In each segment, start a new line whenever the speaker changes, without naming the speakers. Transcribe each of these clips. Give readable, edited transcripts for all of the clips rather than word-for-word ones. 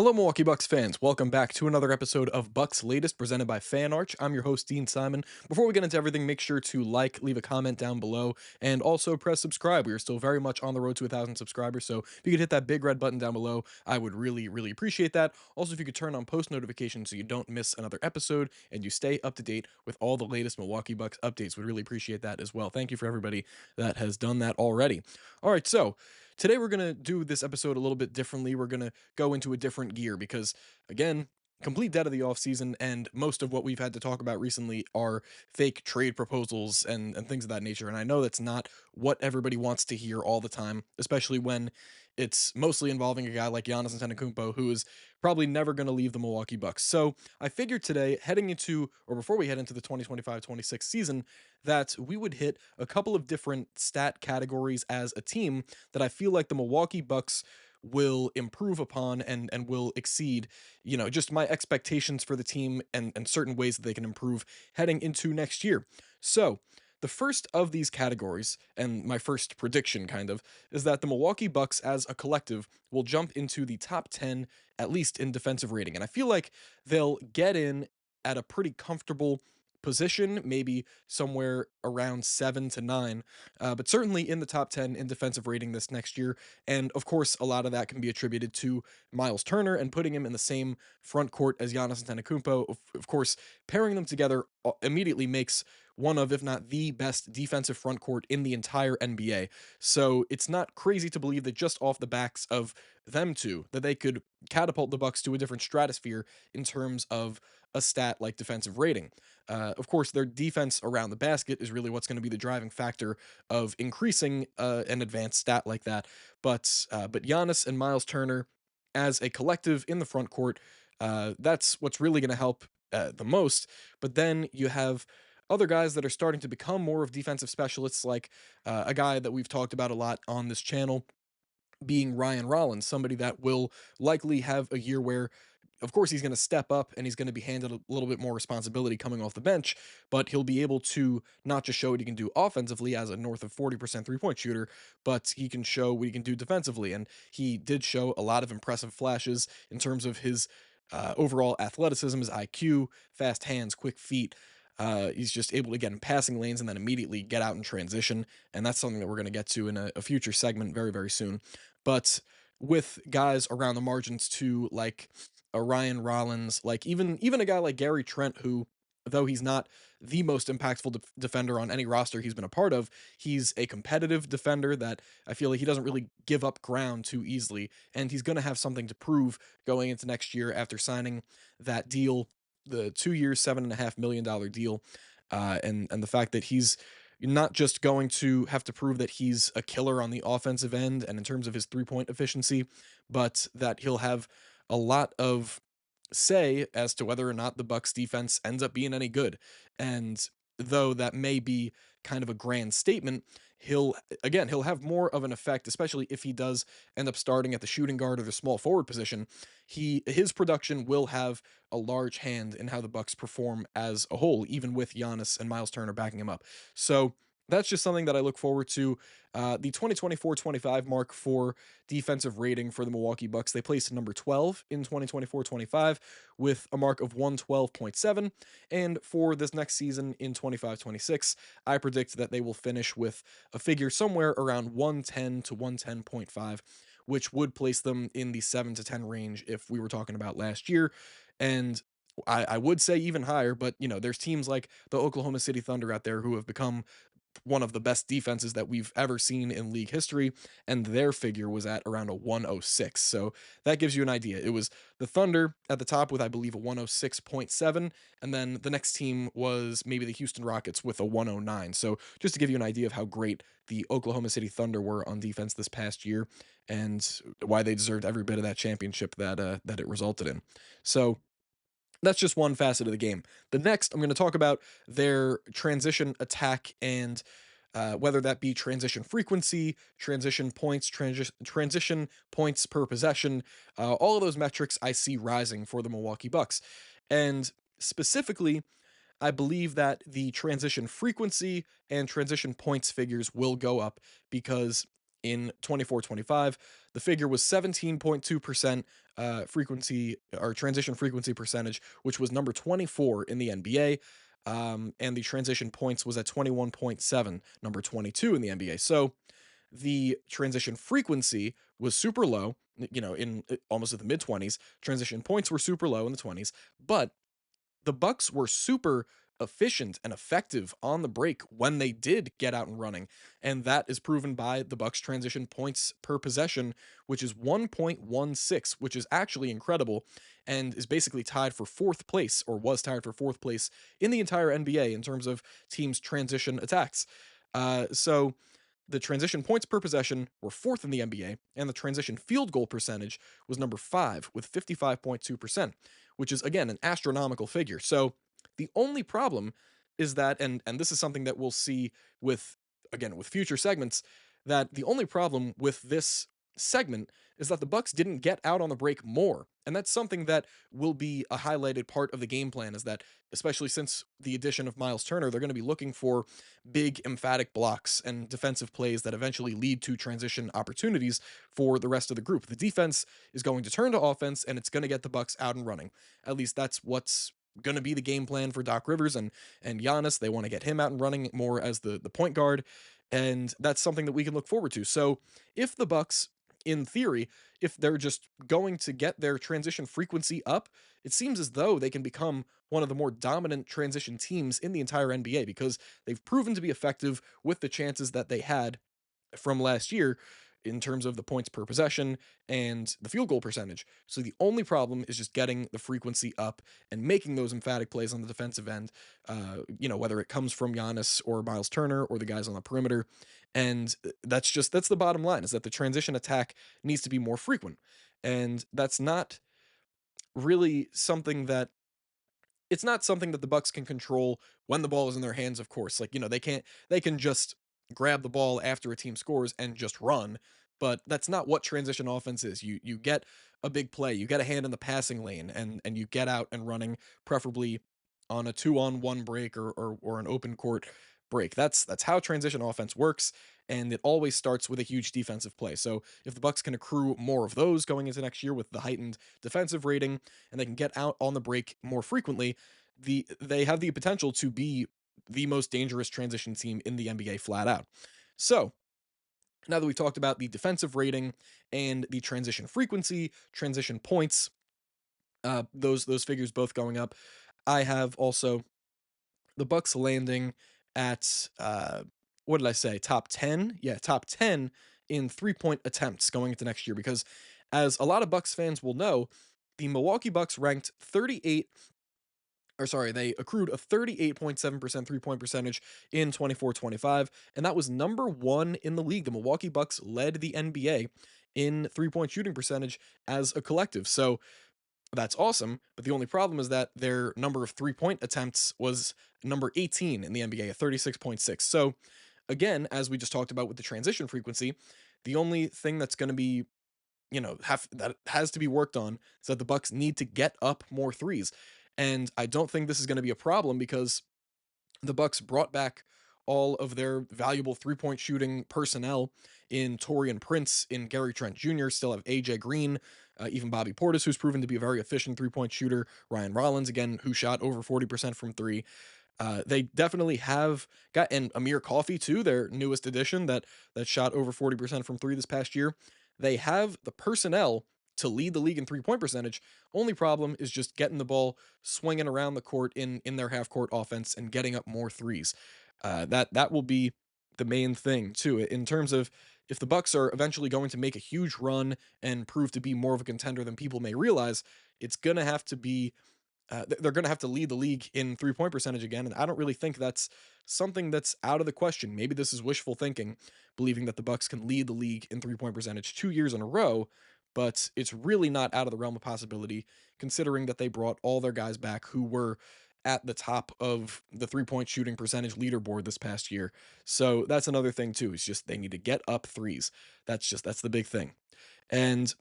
Hello, Milwaukee Bucks fans. Welcome back to another episode of Bucks Latest presented by Fan Arch. I'm your host, Dean Simon. Before we get into everything, make sure to like, leave a comment down below, and also press subscribe. We are still very much on the road to 1,000 subscribers, so if you could hit that big red button down below, I would really appreciate that. Also, if you could turn on post notifications so you don't miss another episode and you stay up to date with all the latest Milwaukee Bucks updates, would really appreciate that as well. Thank you for everybody that has done that already. All right, so today we're going to do this episode a little bit differently. We're going to go into a different gear because, again, complete dead of the offseason, and most of what we've had to talk about recently are fake trade proposals and things of that nature. And I know that's not what everybody wants to hear all the time, especially when it's mostly involving a guy like Giannis Antetokounmpo, who is probably never going to leave the Milwaukee Bucks. So I figured today, heading into, or before we head into the 2025-26 season, that we would hit a couple of different stat categories as a team that I feel like the Milwaukee Bucks will improve upon and will exceed, just my expectations for the team and certain ways that they can improve heading into next year. So, the first of these categories, and my first prediction kind of, is that the Milwaukee Bucks as a collective will jump into the top 10, at least in defensive rating. And I feel like they'll get in at a pretty comfortable position, maybe somewhere around 7 to 9, but certainly in the top 10 in defensive rating this next year. And of course, a lot of that can be attributed to Myles Turner and putting him in the same front court as Giannis Antetokounmpo. Of course, pairing them together immediately makes one of, if not the best defensive front court in the entire NBA. So it's not crazy to believe that just off the backs of them two, that they could catapult the Bucks to a different stratosphere in terms of a stat like defensive rating. Of course, their defense around the basket is really what's going to be the driving factor of increasing an advanced stat like that. But Giannis and Myles Turner as a collective in the front court, that's what's really going to help the most. But then you have other guys that are starting to become more of defensive specialists, like a guy that we've talked about a lot on this channel being Ryan Rollins, somebody that will likely have a year where, of course, he's going to step up and he's going to be handed a little bit more responsibility coming off the bench, but he'll be able to not just show what he can do offensively as a north of 40% three-point shooter, but he can show what he can do defensively. And he did show a lot of impressive flashes in terms of his overall athleticism, his IQ, fast hands, quick feet. He's just able to get in passing lanes and then immediately get out in transition. And that's something that we're going to get to in a future segment very soon. But with guys around the margins too, like a Ryan Rollins, like even a guy like Gary Trent, who, though he's not the most impactful defender on any roster he's been a part of, he's a competitive defender that I feel like he doesn't really give up ground too easily, and he's going to have something to prove going into next year after signing that deal, the 2 years, $7.5 million deal, and the fact that he's not just going to have to prove that he's a killer on the offensive end and in terms of his 3-point efficiency, but that he'll have a lot of say as to whether or not the Bucks defense ends up being any good. And though that may be kind of a grand statement, he'll have more of an effect, especially if he does end up starting at the shooting guard or the small forward position. His production will have a large hand in how the Bucks perform as a whole, even with Giannis and Myles Turner backing him up. So that's just something that I look forward to. The 2024-25 mark for defensive rating for the Milwaukee Bucks, they placed number 12 in 2024-25 with a mark of 112.7. And for this next season in 25-26, I predict that they will finish with a figure somewhere around 110 to 110.5, which would place them in the 7 to 10 range if we were talking about last year. And I would say even higher, but there's teams like the Oklahoma City Thunder out there who have become one of the best defenses that we've ever seen in league history, and their figure was at around a 106. So that gives you an idea. It was the Thunder at the top with, I believe, a 106.7, and then the next team was maybe the Houston Rockets with a 109. So just to give you an idea of how great the Oklahoma City Thunder were on defense this past year, and why they deserved every bit of that championship that it resulted in. So that's just one facet of the game. The next, I'm going to talk about their transition attack and whether that be transition frequency, transition points per possession, all of those metrics I see rising for the Milwaukee Bucks. And specifically, I believe that the transition frequency and transition points figures will go up because In 24-25, the figure was 17.2% frequency or transition frequency percentage, which was number 24 in the NBA. And the transition points was at 21.7, number 22 in the NBA. So the transition frequency was super low, in almost at the mid 20s. Transition points were super low in the 20s, but the Bucks were super efficient and effective on the break when they did get out and running, and that is proven by the Bucks transition points per possession, which is 1.16, which is actually incredible and is basically tied for fourth place, or was tied for fourth place in the entire NBA in terms of teams transition attacks. So the transition points per possession were fourth in the NBA, and the transition field goal percentage was number five with 55.2%, which is, again, an astronomical figure. So the only problem is that, and this is something that we'll see with, again, with future segments, that the only problem with this segment is that the Bucks didn't get out on the break more. And that's something that will be a highlighted part of the game plan, is that, especially since the addition of Myles Turner, they're going to be looking for big emphatic blocks and defensive plays that eventually lead to transition opportunities for the rest of the group. The defense is going to turn to offense, and it's going to get the Bucks out and running. At least that's what's going to be the game plan for Doc Rivers and Giannis. They want to get him out and running more as the point guard, and that's something that we can look forward to. So if the Bucks, in theory, if they're just going to get their transition frequency up, it seems as though they can become one of the more dominant transition teams in the entire NBA, because they've proven to be effective with the chances that they had from last year in terms of the points per possession and the field goal percentage. So the only problem is just getting the frequency up and making those emphatic plays on the defensive end, whether it comes from Giannis or Myles Turner or the guys on the perimeter. And that's the bottom line, is that the transition attack needs to be more frequent. And that's not really something that it's not something that the Bucks can control when the ball is in their hands, of course. Like, they can just grab the ball after a team scores and just run, but that's not what transition offense is. You get a big play, you get a hand in the passing lane, and you get out and running, preferably on a 2-on-1 break, or an open court break. That's how transition offense works, and it always starts with a huge defensive play. So if the Bucks can accrue more of those going into next year with the heightened defensive rating, and they can get out on the break more frequently, they have the potential to be the most dangerous transition team in the NBA, flat out. So now that we've talked about the defensive rating and the transition frequency, transition points, those figures both going up, I have also the Bucks landing at what did I say? Top 10? Yeah, top 10 in three-point attempts going into next year, because as a lot of Bucks fans will know, the Milwaukee Bucks ranked 38, or sorry, they accrued a 38.7% three-point percentage in 24-25, and that was number 1 in the league. The Milwaukee Bucks led the NBA in three-point shooting percentage as a collective. So that's awesome, but the only problem is that their number of three-point attempts was number 18 in the NBA at 36.6. So again, as we just talked about with the transition frequency, the only thing that's going to be, have that has to be worked on is that the Bucks need to get up more threes. And I don't think this is going to be a problem, because the Bucks brought back all of their valuable three-point shooting personnel in Taurean Prince, in Gary Trent Jr., still have AJ Green, even Bobby Portis, who's proven to be a very efficient three-point shooter, Ryan Rollins, again, who shot over 40% from three. They definitely have got, and Amir Coffey too, their newest addition that shot over 40% from three this past year. They have the personnel to lead the league in three-point percentage. Only problem is just getting the ball swinging around the court in their half court offense and getting up more threes. That will be the main thing too, in terms of if the Bucks are eventually going to make a huge run and prove to be more of a contender than people may realize. It's gonna have to be they're going to have to lead the league in three-point percentage again, and I don't really think that's something that's out of the question. Maybe this is wishful thinking, believing that the Bucks can lead the league in three-point percentage 2 years in a row, but it's really not out of the realm of possibility, considering that they brought all their guys back who were at the top of the three-point shooting percentage leaderboard this past year. So that's another thing too. It's just they need to get up threes. That's the big thing. And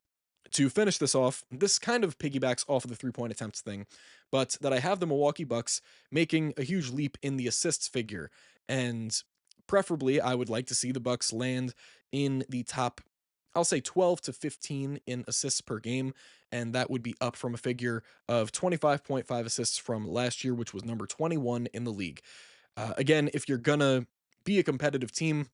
to finish this off, this kind of piggybacks off of the three-point attempts thing, but that I have the Milwaukee Bucks making a huge leap in the assists figure. And Preferably, I would like to see the Bucks land in the top, I'll say 12 to 15 in assists per game, and that would be up from a figure of 25.5 assists from last year, which was number 21 in the league. Again, if you're gonna be a competitive team,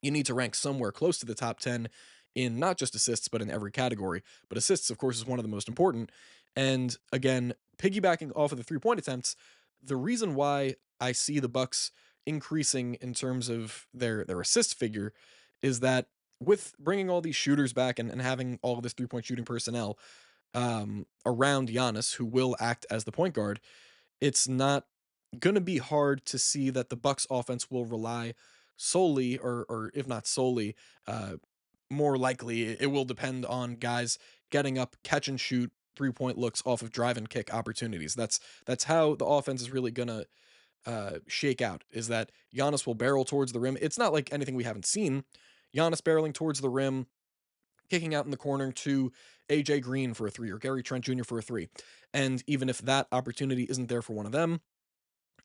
you need to rank somewhere close to the top 10 in not just assists, but in every category. But assists, of course, is one of the most important. And again, piggybacking off of the 3 point attempts, the reason why I see the Bucks increasing in terms of their assist figure is that with bringing all these shooters back and having all of this 3 point shooting personnel around Giannis, who will act as the point guard, it's not going to be hard to see that the Bucks offense will rely solely or if not solely, uh more likely it will depend on guys getting up, catch and shoot 3 point looks off of drive and kick opportunities. That's how the offense is really going to shake out, is that Giannis will barrel towards the rim. It's not like anything we haven't seen. Giannis barreling towards the rim, kicking out in the corner to AJ Green for a three or Gary Trent Jr. for a three. And even if that opportunity isn't there for one of them,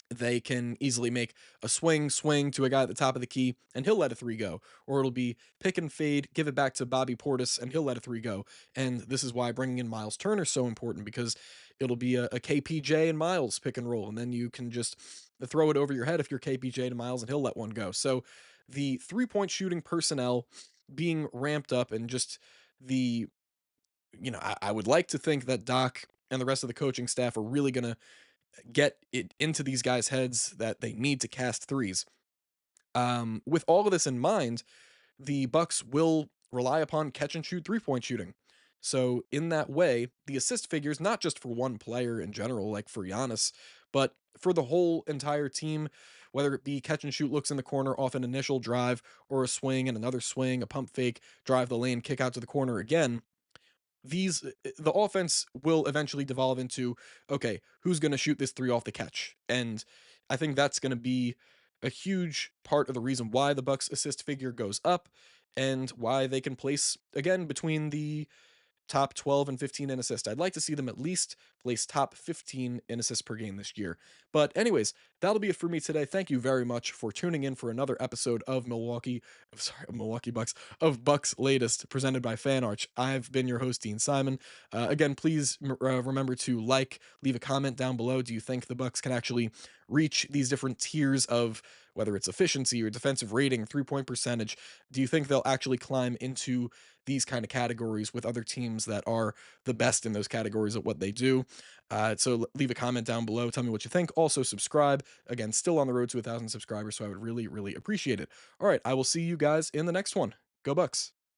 they can easily make a swing to a guy at the top of the key, and he'll let a three go. Or it'll be pick and fade, give it back to Bobby Portis, and he'll let a three go. And this is why bringing in Myles Turner is so important, because it'll be a KPJ and Miles pick and roll, and then you can just throw it over your head if you're KPJ to Miles, and he'll let one go. So the 3 point shooting personnel being ramped up, and just the, I would like to think that Doc and the rest of the coaching staff are really going to get it into these guys' heads that they need to cast threes. With all of this in mind, the Bucks will rely upon catch and shoot 3 point shooting. So in that way, the assist figures, not just for one player in general, like for Giannis, but for the whole entire team, whether it be catch and shoot looks in the corner off an initial drive, or a swing and another swing, a pump fake, drive the lane, kick out to the corner again, the offense will eventually devolve into, okay, who's going to shoot this three off the catch? And I think that's going to be a huge part of the reason why the Bucks assist figure goes up, and why they can place again between the top 12 and 15 in assist. I'd like to see them at least place top 15 in assists per game this year. But anyways, that'll be it for me today. Thank you very much for tuning in for another episode of Milwaukee Bucks, of Bucks Latest, presented by FanArch. I've been your host, Dean Simon. Again, please remember to leave a comment down below. Do you think the Bucks can actually reach these different tiers of, whether it's efficiency or defensive rating, 3 point percentage? Do you think they'll actually climb into these kind of categories with other teams that are the best in those categories at what they do? So leave a comment down below. Tell me what you think. Also subscribe. Again, still on the road to 1,000 subscribers, so I would really, really appreciate it. All right, I will see you guys in the next one. Go Bucks.